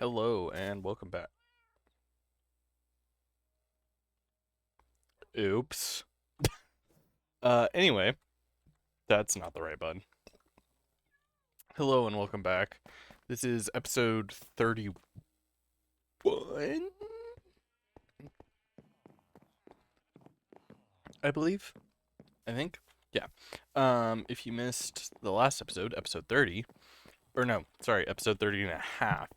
Hello and welcome back. Oops. Anyway, that's not the right button. Hello and welcome back. This is episode 31, I believe. I think. Yeah. If you missed the last episode, episode 30, or no, sorry, episode 30 and a half.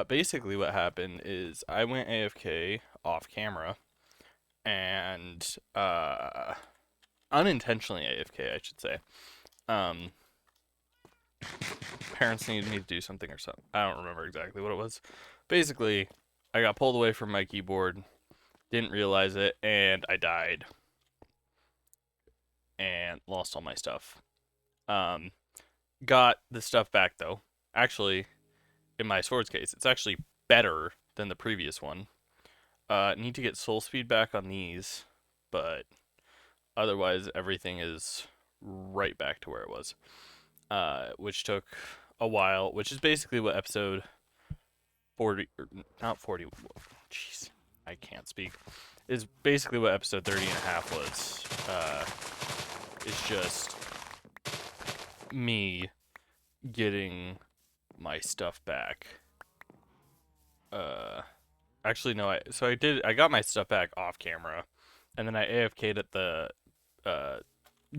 Basically what happened is I went AFK off camera and unintentionally AFK, I should say. Um, Parents needed me to do something or something. I don't remember exactly what it was. Basically, I got pulled away from my keyboard, didn't realize it, and I died and lost all my stuff. Um, got the stuff back though. Actually, in my swords case, it's actually better than the previous one. Need to get soul speed back on these, but otherwise everything is right back to where it was. Which took a while, which is basically what episode 40, or not 40, jeez, I can't speak, is basically what episode 30 and a half was. It's just me getting my stuff back. Actually, no, I got my stuff back off camera, and then I AFK'd at the uh,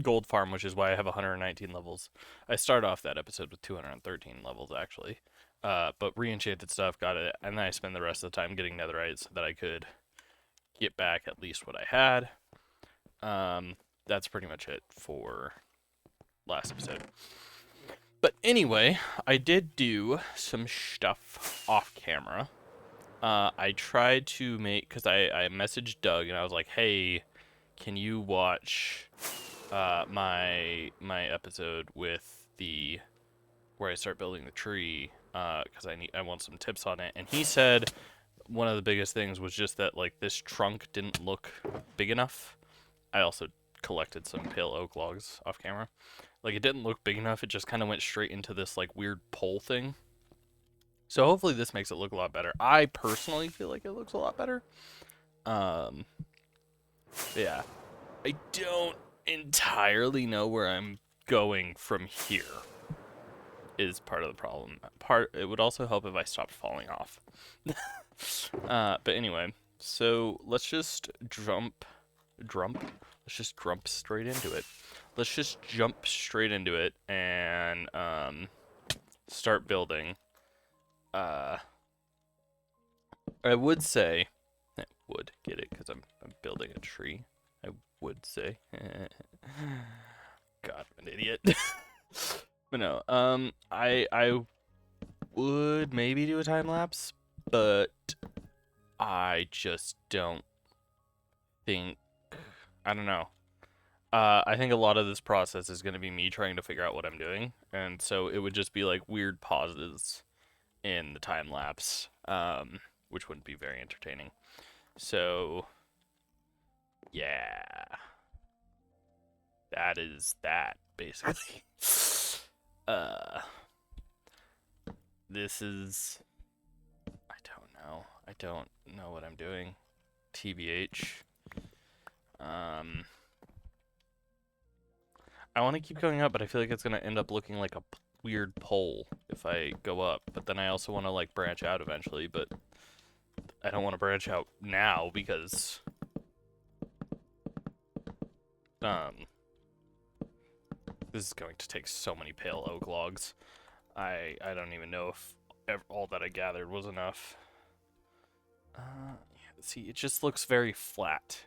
gold farm, which is why I have 119 levels. I start off that episode with 213 levels, actually. But re-enchanted stuff, got it, and then I spend the rest of the time getting netherite so that I could get back at least what I had. That's pretty much it for last episode. But anyway, I did do some stuff off camera. I tried to make, because I messaged Doug and I was like, hey, can you watch my episode with the where I start building the tree, because I want some tips on it. And he said one of the biggest things was just that like this trunk didn't look big enough. I also collected some pale oak logs off camera. Like it didn't look big enough. It just kind of went straight into this like weird pole thing. So hopefully this makes it look a lot better. I personally feel like it looks a lot better. Um, yeah, I don't entirely know where I'm going from here. Is part of the problem. It would also help if I stopped falling off. But anyway, so let's just let's just jump straight into it. Let's just jump straight into it and start building. I would say, I would get it because I'm building a tree. I would say, God, I'm an idiot. But no, I would maybe do a time lapse, but I just don't think, I don't know. I think a lot of this process is going to be me trying to figure out what I'm doing, and so it would just be like weird pauses in the time lapse, which wouldn't be very entertaining. So, yeah, that is that basically. uh, this is, I don't know. I don't know what I'm doing. TBH. I want to keep going up, but I feel like it's going to end up looking like a weird pole if I go up. But then I also want to like branch out eventually, but I don't want to branch out now because this is going to take so many pale oak logs. I don't even know if all that I gathered was enough. Yeah, see, it just looks very flat.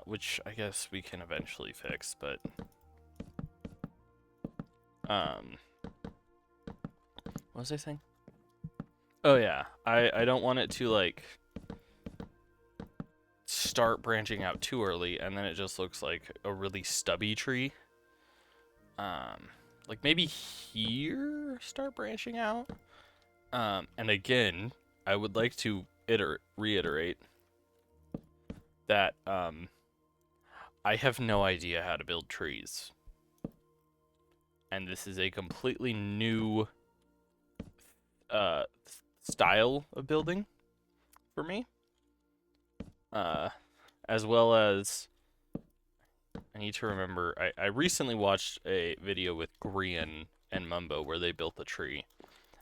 Which I guess we can eventually fix, but what was I saying? Oh yeah, I don't want it to like start branching out too early and then it just looks like a really stubby tree. Like maybe here start branching out. And again, I would like to reiterate that I have no idea how to build trees. And this is a completely new uh style of building for me. Uh, as well as I need to remember. I recently watched a video with Grian and Mumbo where they built the tree,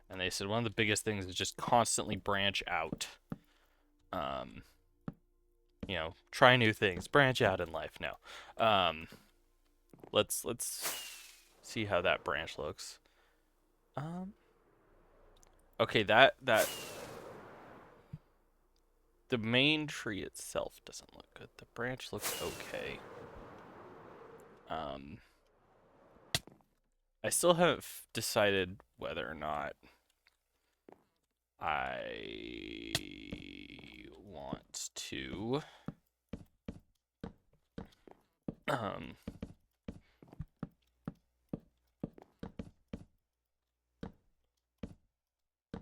and they said one of the biggest things is just constantly branch out. Um, try new things, branch out in life. Now, let's see how that branch looks. Um, okay, that the main tree itself doesn't look good. The branch looks okay. Um, I still haven't decided whether or not I want to um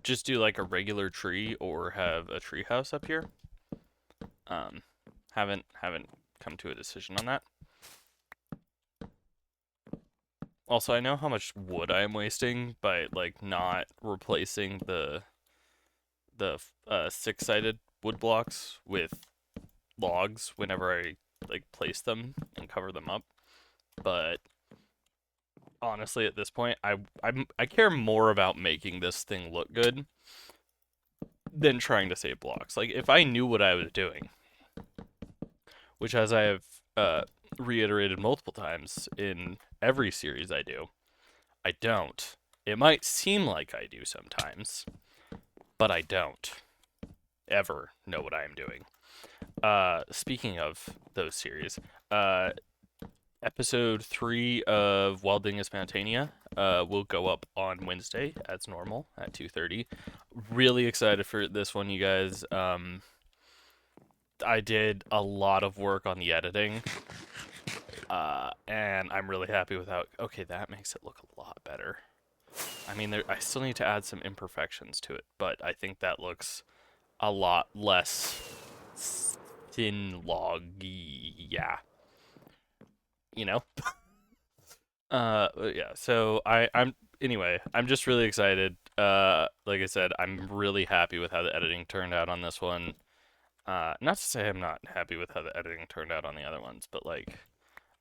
just do like a regular tree or have a tree house up here. Um, haven't come to a decision on that. Also, I know how much wood I am wasting by like not replacing the six-sided wood blocks with logs whenever I like place them and cover them up. But honestly, at this point, I care more about making this thing look good than trying to save blocks. Like if I knew what I was doing, which as I have reiterated multiple times in every series I do, I don't. It might seem like I do sometimes, but I don't ever know what I am doing. Speaking of those series, episode 3 of Wild Dingus Mountaina will go up on Wednesday as normal at 2:30. Really excited for this one, you guys. I did a lot of work on the editing, and I'm really happy with how. Okay, that makes it look a lot better. I mean, I still need to add some imperfections to it, but I think that looks a lot less thin loggy. Yeah, you know. Yeah. So I'm anyway. I'm just really excited. Like I said, I'm really happy with how the editing turned out on this one. Not to say I'm not happy with how the editing turned out on the other ones, but like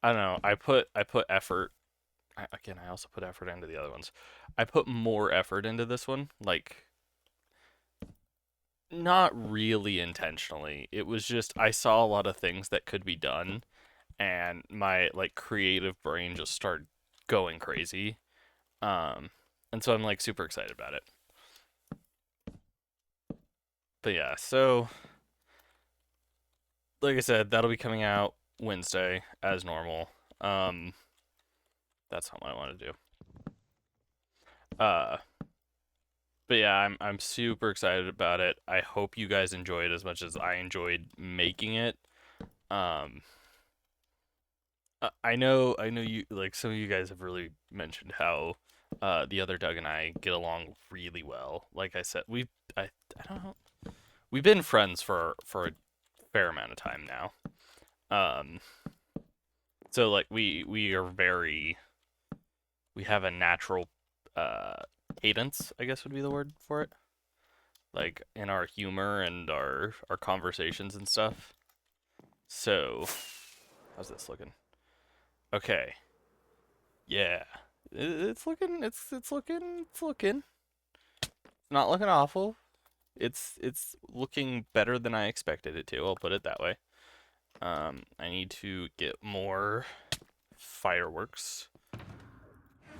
I don't know. I put effort. Again, I also put effort into the other ones. I put more effort into this one. Like not really intentionally. It was just I saw a lot of things that could be done, and my like creative brain just started going crazy. Um, and so I'm like super excited about it. But yeah, so like I said, that'll be coming out Wednesday as normal. Um, that's not what I want to do. Uh, but yeah, I'm super excited about it. I hope you guys enjoy it as much as I enjoyed making it. Um, I know you like some of you guys have really mentioned how the other Doug and I get along really well. Like I said, I don't know. We've been friends for a fair amount of time now. Um, so like we are very we have a natural uh cadence, I guess would be the word for it. Like in our humor and our conversations and stuff. So, how's this looking? Okay. Yeah. It's looking it's looking not looking awful. It's looking better than I expected it to. I'll put it that way. I need to get more fireworks.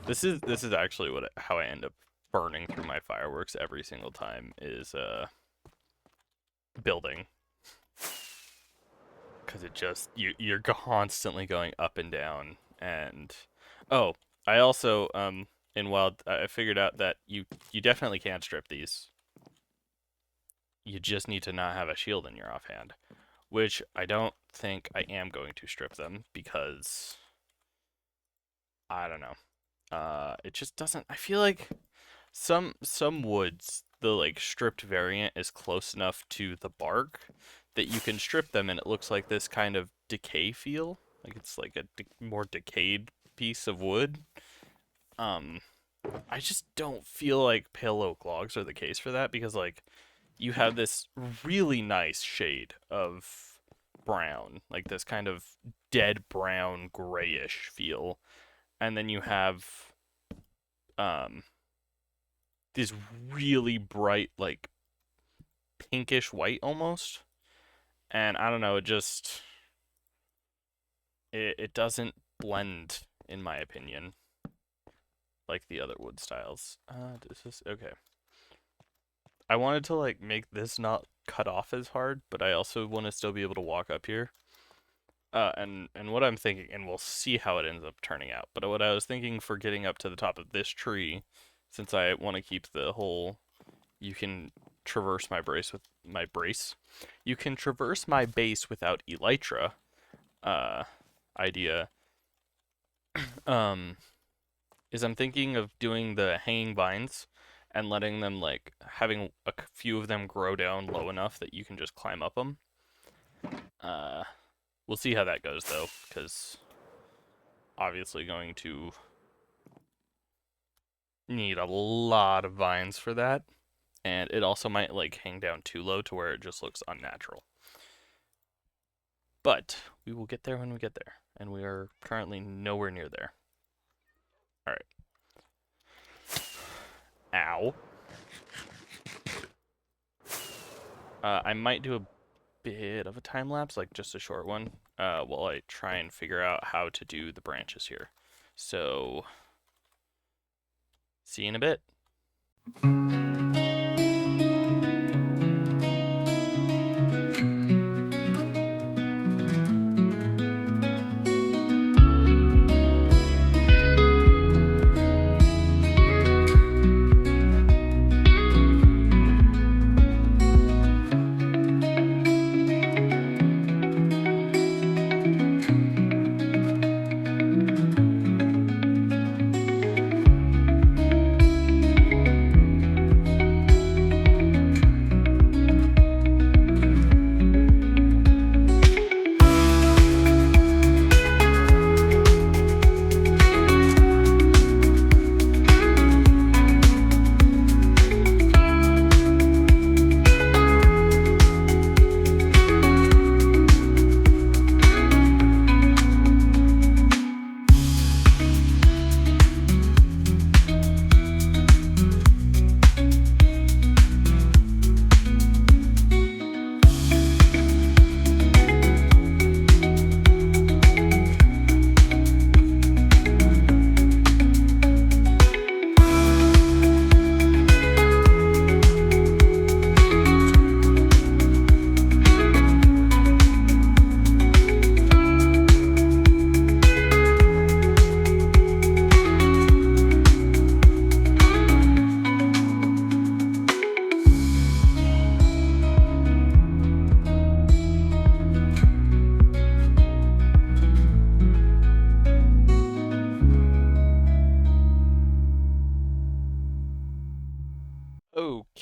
This is actually how I end up burning through my fireworks every single time is building, because it just you're constantly going up and down. And oh, I also in wild I figured out that you definitely can't strip these. You just need to not have a shield in your offhand, which I don't think I am going to strip them because I don't know. It just doesn't. I feel like some woods, the like stripped variant is close enough to the bark that you can strip them and it looks like this kind of decay feel. Like it's like a more decayed piece of wood. Um, I just don't feel like pale oak logs are the case for that because like you have this really nice shade of brown, like this kind of dead brown grayish feel, and then you have um this really bright like pinkish white almost. And I don't know, it doesn't blend in my opinion like the other wood styles. This is okay. I wanted to like make this not cut off as hard, but I also want to still be able to walk up here. And what I'm thinking, and we'll see how it ends up turning out. But what I was thinking for getting up to the top of this tree, since I want to keep the whole, you can traverse my brace with my brace. You can traverse my base without elytra. Uh, idea. Um, is I'm thinking of doing the hanging vines and letting them like having a few of them grow down low enough that you can just climb up them. Uh, we'll see how that goes though, because obviously going to need a lot of vines for that, and it also might like hang down too low to where it just looks unnatural. But we will get there when we get there, and we are currently nowhere near there. All right. Ow. I might do a bit of a time lapse, like just a short one, while I try and figure out how to do the branches here. So, see you in a bit.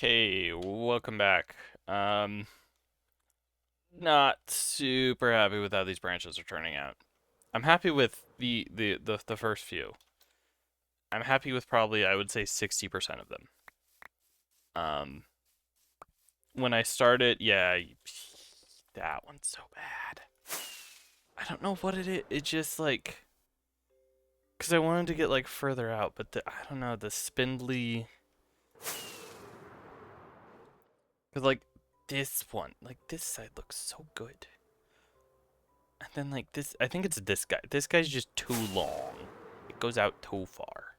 Okay, welcome back. Not super happy with how these branches are turning out. I'm happy with the first few. I'm happy with probably I would say 60% of them. Um, when I started, yeah, that one's so bad. I don't know what it is. It just like, cause I wanted to get like further out, but I don't know the spindly. Cause like this one, like this side looks so good. And then like this, I think it's this guy. This guy's just too long. It goes out too far.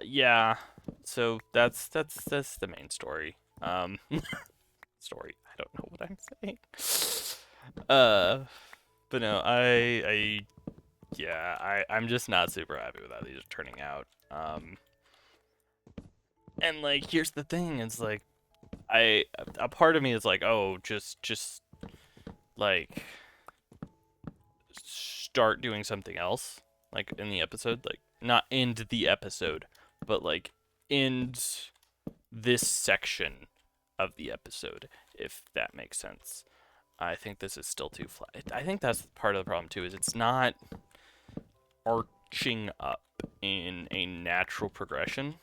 Yeah. So that's the main story. Story. I don't know what I'm saying. But no, I'm just not super happy with how these are turning out. And like, here's the thing: it's like, a part of me is like, oh, just like start doing something else, like in the episode, like not end the episode, but like end this section of the episode, if that makes sense. I think this is still too flat. I think that's part of the problem too, is it's not arching up in a natural progression.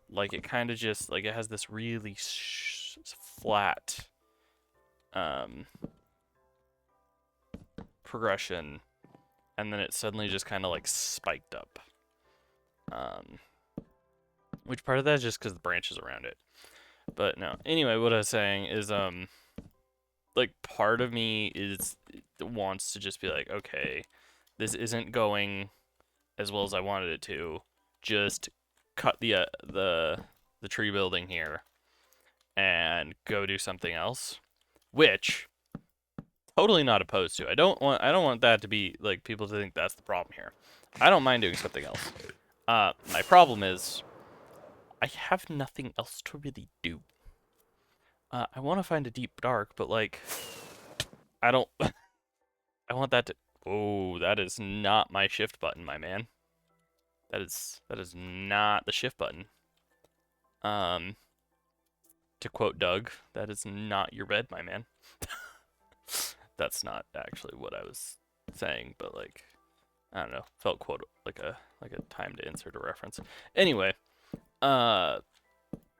Like it kind of just like it has this really flat um, progression, and then it suddenly just kind of like spiked up. Which part of that is just because the branches around it. But no. Anyway, what I was saying is like part of me wants to just be like, okay, this isn't going as well as I wanted it to. Just cut the tree building here and go do something else, which totally not opposed to. I don't want that to be like people to think that's the problem here. I don't mind doing something else. My problem is I have nothing else to really do. I want to find a deep dark, but like I don't. I want that to. Oh, that is not my shift button, my man. That is not the shift button. To quote Doug, that is not your bed, my man. That's not actually what I was saying, but like I don't know, felt quote like a time to insert a reference. Anyway, moral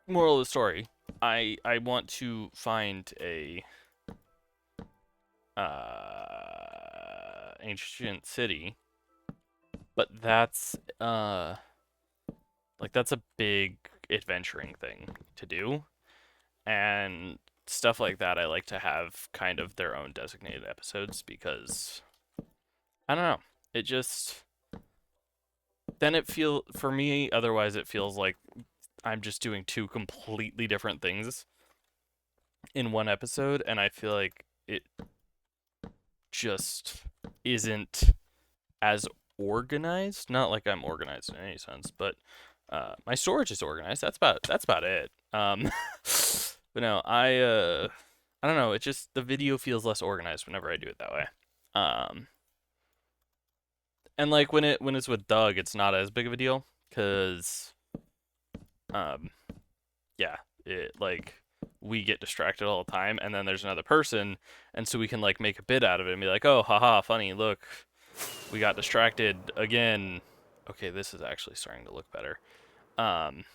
of the story, I want to find a ancient city, but that's like that's a big adventuring thing to do, and stuff like that I like to have kind of their own designated episodes because I don't know, it just then it feel for me otherwise it feels like I'm just doing two completely different things in one episode, and I feel like it just isn't as organized. Not like I'm organized in any sense, but my storage is organized. That's about it. But no, I don't know. It just the video feels less organized whenever I do it that way. Um, and like when it's with Doug, it's not as big of a deal because um, yeah, it like we get distracted all the time, and then there's another person, and so we can like make a bit out of it and be like, oh, haha, funny, look, we got distracted again. Okay, this is actually starting to look better. Um,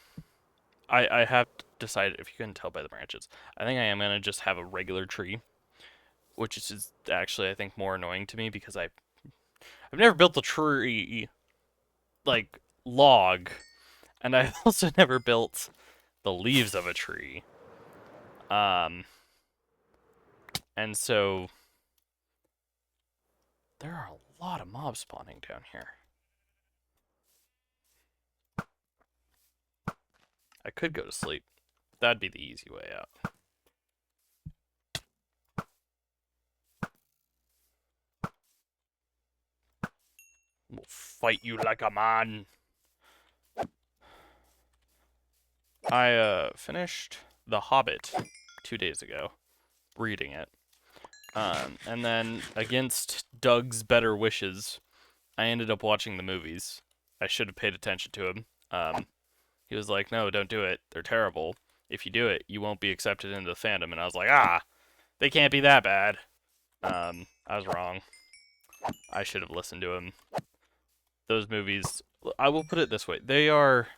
I have decided, if you couldn't tell by the branches, I think I am gonna just have a regular tree, which is actually I think more annoying to me because I've never built a tree like log, and I've also never built the leaves of a tree. Um, and so there are a lot of mobs spawning down here. I could go to sleep. That'd be the easy way out. We'll fight you like a man. I finished The Hobbit 2 days ago, reading it. And then against Doug's better wishes, I ended up watching the movies. I should have paid attention to him. He was like, "No, don't do it. They're terrible. If you do it, you won't be accepted into the fandom." And I was like, they can't be that bad. I was wrong. I should have listened to him. Those movies, I will put it this way, they are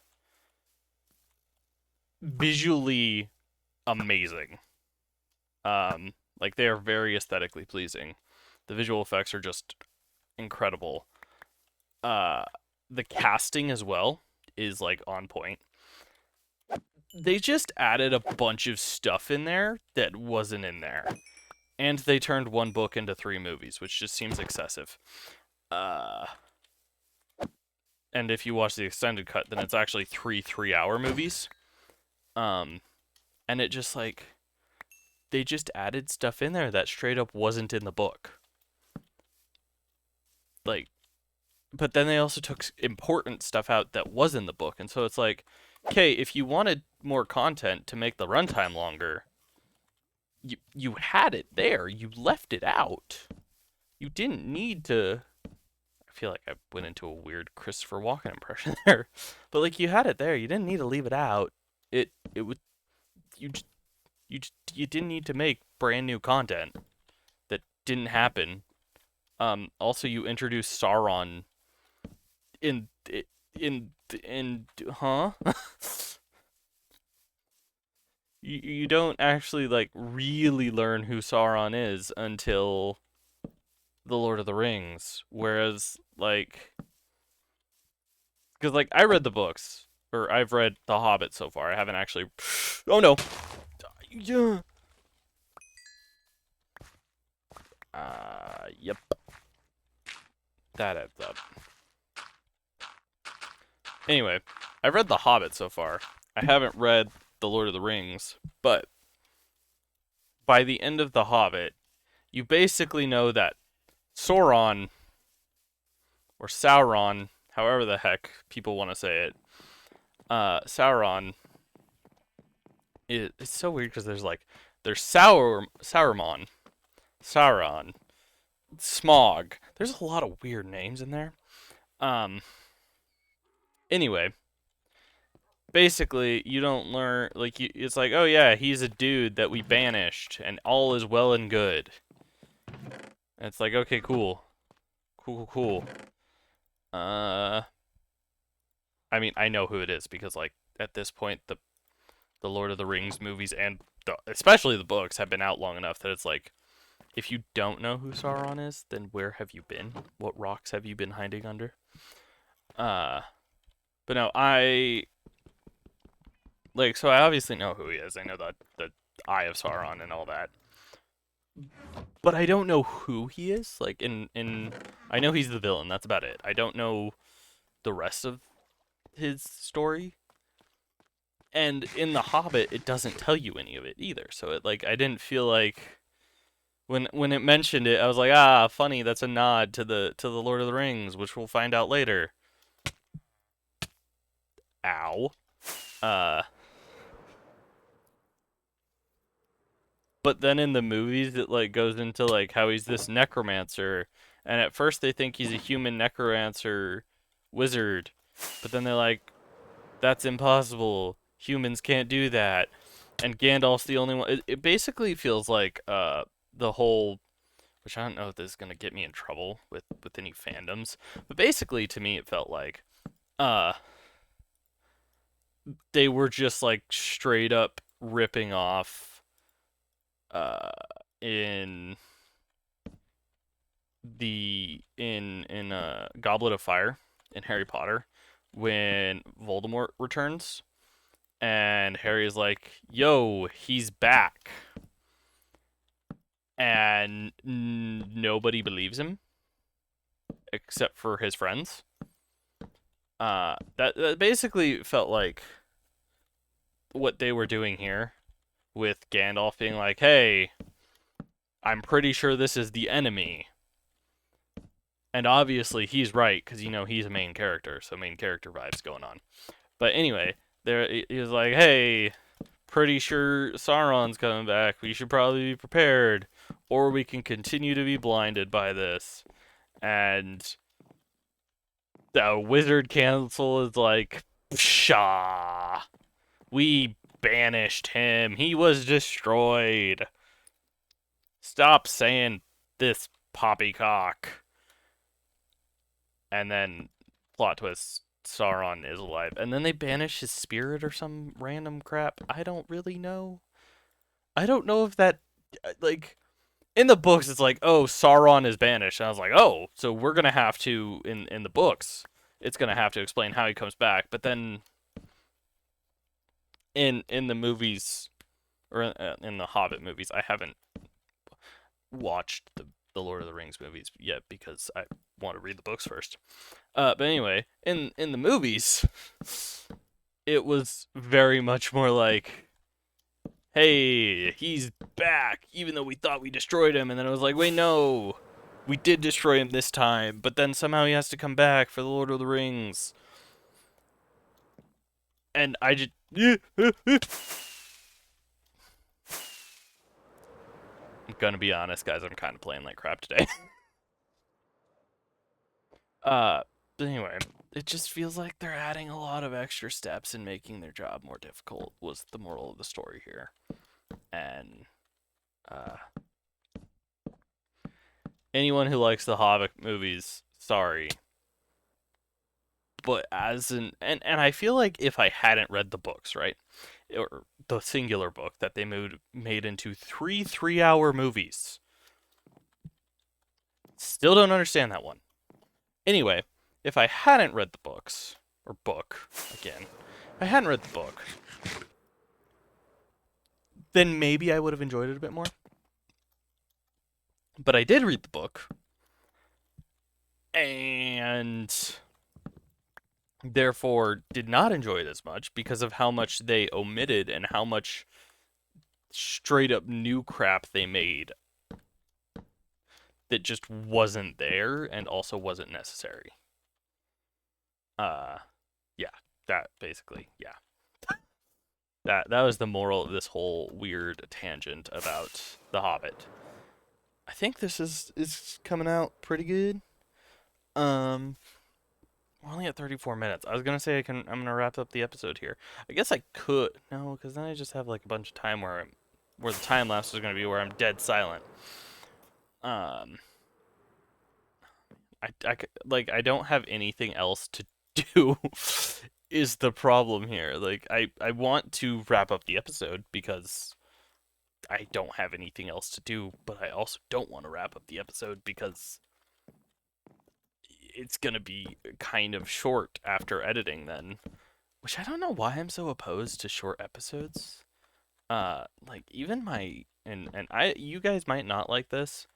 visually amazing. Like they are very aesthetically pleasing. The visual effects are just incredible. The casting as well is like on point. They just added a bunch of stuff in there that wasn't in there. And they turned one book into 3 movies, which just seems excessive. And if you watch the extended cut, then it's actually 3 3-hour movies. And it just like they just added stuff in there that straight up wasn't in the book. Like, but then they also took important stuff out that was in the book, and so it's like, okay, if you wanted more content to make the runtime longer, you had it there. You left it out. You didn't need to. I feel like I went into a weird Christopher Walken impression there, but like you had it there. You didn't need to leave it out. It would you you didn't need to make brand new content that didn't happen. Also, you introduced Sauron in in huh? You don't actually like really learn who Sauron is until the Lord of the Rings, whereas like because like I read the books or I've read The Hobbit so far. I haven't actually. Oh no. Yeah. Yep. That adds up. Anyway, I've read The Hobbit so far. I haven't read The Lord of the Rings, but by the end of The Hobbit, you basically know that Sauron, or Sauron, however the heck people want to say it, Sauron, it's so weird because there's Sauron, Smog. There's a lot of weird names in there. Um, anyway, basically you don't learn it's like, oh yeah, he's a dude that we banished and all is well and good. And it's like, okay, cool. Cool. Uh I mean, I know who it is because like at this point the Lord of the Rings movies and especially the books have been out long enough that it's like if you don't know who Sauron is, then where have you been? What rocks have you been hiding under? Uh but no, so I obviously know who he is. I know the Eye of Sauron and all that. But I don't know who he is. Like in I know he's the villain. That's about it. I don't know the rest of his story. And in The Hobbit, it doesn't tell you any of it either. So it like I didn't feel like when it mentioned it, I was like, ah, funny. That's a nod to the Lord of the Rings, which we'll find out later. Ow. Uh. But then in the movies, it like goes into like how he's this necromancer, and at first they think he's a human necromancer wizard, but then they're like, that's impossible. Humans can't do that. And Gandalf's the only one. It basically feels like the whole, which I don't know if this is gonna get me in trouble with any fandoms, but basically to me it felt like uh they were just like straight up ripping off uh in Goblet of Fire in Harry Potter when Voldemort returns and Harry is like, "Yo, he's back," and nobody believes him except for his friends. That basically felt like what they were doing here with Gandalf being like, "Hey, I'm pretty sure this is the enemy." And obviously he's right because he's a main character, so main character vibes going on. But anyway, there he was like, "Hey, pretty sure Sauron's coming back. We should probably be prepared, or we can continue to be blinded by this." And the Wizard Council is like, "Pshaw, we banished him. He was destroyed. Stop saying this, poppycock." And then plot twist, Sauron is alive. And then they banish his spirit or some random crap. I don't really know. I don't know if that like in the books it's like, "Oh, Sauron is banished." And I was like, "Oh, so we're going to have to in the books, it's going to have to explain how he comes back." But then in the movies or in the Hobbit movies, I haven't watched the Lord of the Rings movies yet because I want to read the books first. But anyway, in the movies, it was very much more like, "Hey, he's back, even though we thought we destroyed him." And then it was like, "Wait, no, we did destroy him this time, but then somehow he has to come back for the Lord of the Rings." And I just, I'm gonna be honest, guys, I'm kind of playing like crap today. But anyway, it just feels like they're adding a lot of extra steps and making their job more difficult. Was the moral of the story here, and uh, anyone who likes the Hobbit movies, sorry. But as an and I feel like if I hadn't read the books, right? Or the singular book that they made into three-hour movies. Still don't understand that one. Anyway, if I hadn't read the books, or book, again, if I hadn't read the book, then maybe I would have enjoyed it a bit more. But I did read the book, and therefore did not enjoy it as much because of how much they omitted and how much straight up new crap they made that just wasn't there and also wasn't necessary. Uh yeah, that basically, yeah. That was the moral of this whole weird tangent about The Hobbit. I think this is coming out pretty good. Um we're only at 34 minutes. I was gonna say I'm gonna wrap up the episode here. I guess I could no, because then I just have like a bunch of time where the time lapse is gonna be where I'm dead silent. Um, like I don't have anything else to do. Is the problem here? Like I want to wrap up the episode because I don't have anything else to do, but I also don't want to wrap up the episode because it's gonna be kind of short after editing then. Which I don't know why I'm so opposed to short episodes. Like even my and I you guys might not like this,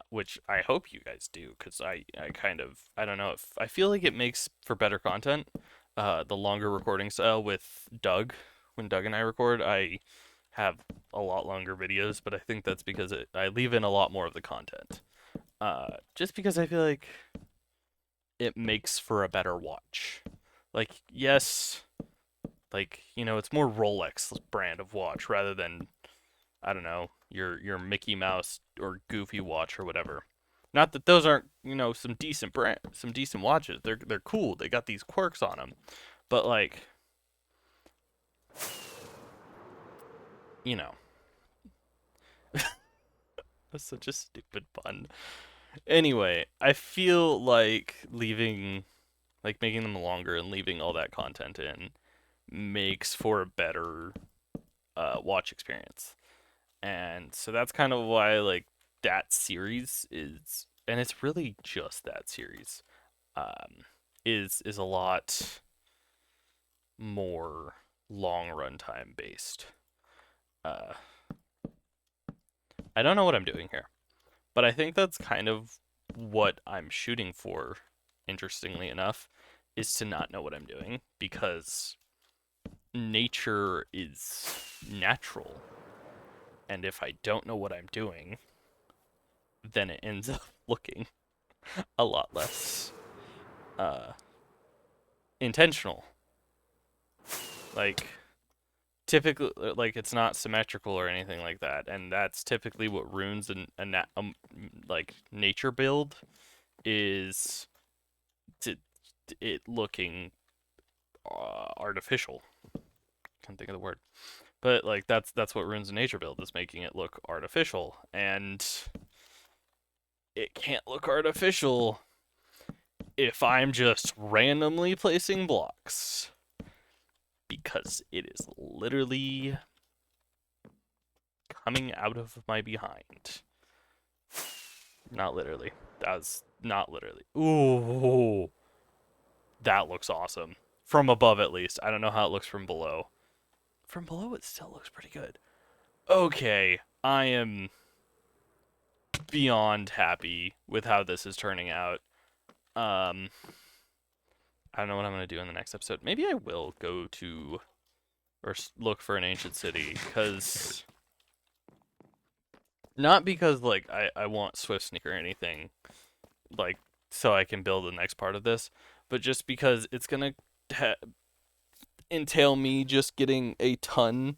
which I hope you guys do, because I kind of I don't know if I feel like it makes for better content. The longer recording style with Doug, when Doug and I record, I have a lot longer videos, but I think that's because I leave in a lot more of the content. Just because I feel like it makes for a better watch. Like, yes, like, it's more Rolex brand of watch rather than, I don't know, your Mickey Mouse or Goofy watch or whatever. Not that those aren't, some decent watches. They're cool. They got these quirks on them. But like, you know, that's such a stupid pun. Anyway, I feel like making them longer and leaving all that content in makes for a better watch experience. And so that's kind of why like that series is, and it's really just that series, is a lot more long runtime based. Uh, I don't know what I'm doing here, but I think that's kind of what I'm shooting for. Interestingly enough, is to not know what I'm doing because nature is natural, and if I don't know what I'm doing, then it ends up looking a lot less uh, intentional. Like typically, like it's not symmetrical or anything like that, and that's typically what ruins like nature build is to it looking artificial. Can't think of the word, but like that's what ruins a nature build is making it look artificial, and it can't look artificial if I'm just randomly placing blocks because it is literally coming out of my behind. Not literally. That was not literally. Ooh, that looks awesome. From above, at least. I don't know how it looks from below. From below, it still looks pretty good. Okay, I am beyond happy with how this is turning out. Um, I don't know what I'm gonna do in the next episode. Maybe I will go to or look for an ancient city, because not because like I want Swift Sneak or anything, like so I can build the next part of this, but just because it's gonna entail me just getting a ton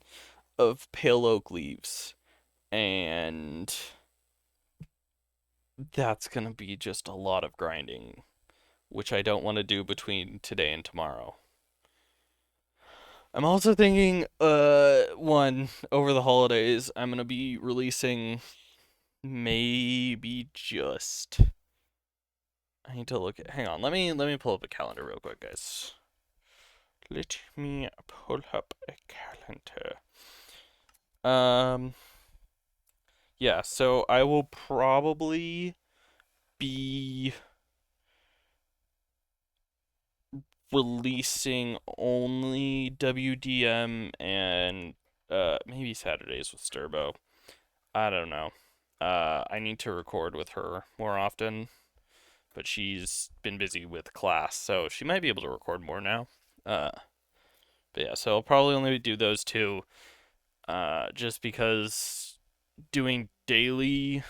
of pale oak leaves, and that's gonna be just a lot of grinding, which I don't want to do between today and tomorrow. I'm also thinking, one, over the holidays, I'm gonna be releasing maybe just I need to look at. Hang on. Let me pull up a calendar real quick, guys. Let me pull up a calendar. Yeah. So I will probably be releasing only WDM and maybe Saturdays with Sturbo. I don't know. I need to record with her more often, but she's been busy with class, so she might be able to record more now. But yeah, so I'll probably only do those two, just because doing daily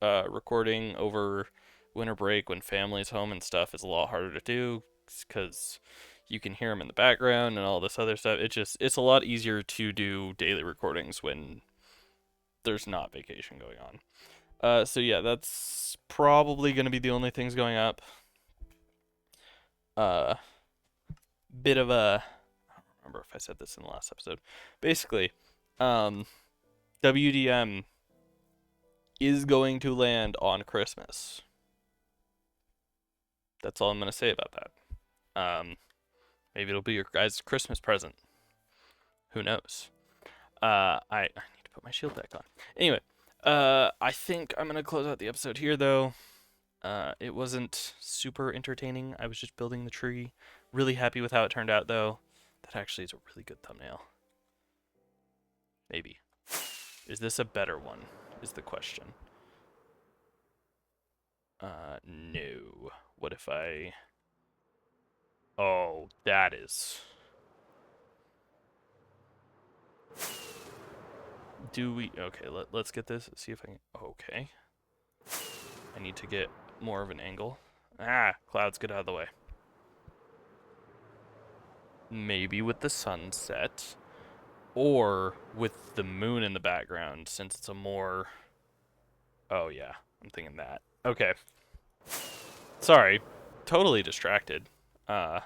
recording over winter break when family's home and stuff is a lot harder to do because you can hear them in the background and all this other stuff. It's a lot easier to do daily recordings when there's not vacation going on. So yeah, that's probably gonna be the only things going up. Uh, bit of a I don't remember if I said this in the last episode. Basically, um, WDM is going to land on Christmas. That's all I'm gonna say about that. Maybe it'll be your guys' Christmas present. Who knows? I need to put my shield back on. Anyway, I think I'm gonna close out the episode here though. It wasn't super entertaining. I was just building the tree. Really happy with how it turned out though. That actually is a really good thumbnail. Maybe. Is this a better one? Is the question. No. What if I... Oh, that is... Do we... Okay, let's get this. See if I can... Okay. I need to get more of an angle. Ah, clouds, get out of the way. Maybe with the sunset. Or with the moon in the background, since it's a more... Oh, yeah. I'm thinking that. Okay. Sorry. Totally distracted. Yeah,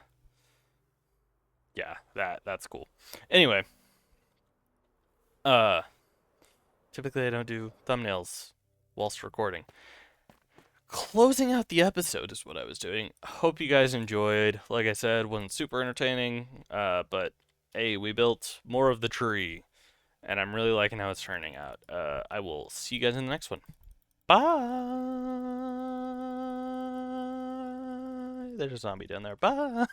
that's cool. Anyway. Typically I don't do thumbnails whilst recording. Closing out the episode is what I was doing. Hope you guys enjoyed. Like I said, wasn't super entertaining, but hey, we built more of the tree, and I'm really liking how it's turning out. I will see you guys in the next one. Bye! There's a zombie down there. Bye!